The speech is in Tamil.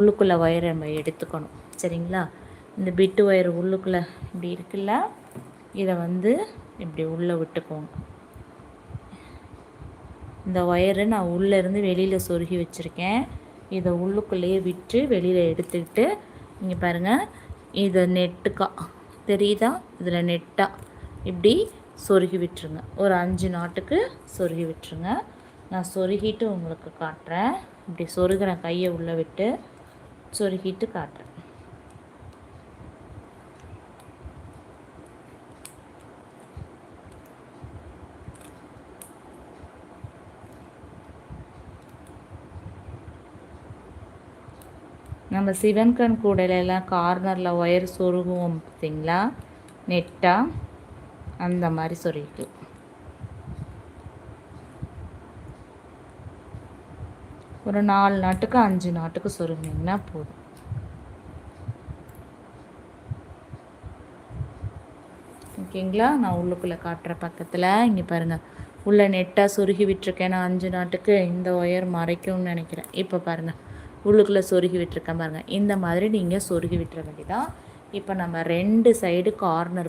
உள்ளுக்குள்ளே ஒயரை நம்ம எடுத்துக்கணும். சரிங்களா? இந்த பிட்டு ஒயர் உள்ளுக்குள்ளே இப்படி இருக்குல்ல, இதை வந்து இப்படி உள்ளே விட்டுக்கோங்க. இந்த ஒயரை நான் உள்ளேருந்து வெளியில் சொருகி வச்சுருக்கேன். இதை உள்ளுக்குள்ளேயே விட்டு வெளியில் எடுத்துக்கிட்டு இங்கே பாருங்கள், இதை நெட்டுக்கா தெரியுதா, இதில் நெட்டாக இப்படி சொருகி விட்டுருங்க. ஒரு 5 நாட்டுக்கு சொருகி விட்டுருங்க. நான் சொருகிட்டு உங்களுக்கு காட்டுறேன். இப்படி சொருகிறேன், கையை உள்ளே விட்டு சொருகிட்டு காட்டுறேன். நம்ம சிவன்கண் கூடையிலலாம் கார்னரில் ஒயர் சொருகுவோம் பார்த்தீங்களா, நெட்டாக அந்த மாதிரி சொருகிக்கலாம். ஒரு 4 நாட்டுக்கு 5 நாட்டுக்கு சொருகினீங்கன்னா போதும். ஓகேங்களா? நான் உள்ளுக்குள்ளே காட்டுற பக்கத்தில் இங்கே பாருங்கள், உள்ளே நெட்டாக சொருகி விட்டுருக்கேன். நான் 5 நாட்டுக்கு இந்த ஒயர் மறைக்கும்னு நினைக்கிறேன். இப்போ பாருங்கள், உள்ளுக்குள்ளே சொருகி விட்டுருக்கேன் பாருங்கள். இந்த மாதிரி நீங்கள் சொருகி விட்டுற வேண்டியதான். இப்போ நம்ம 2 சைடு கார்னர்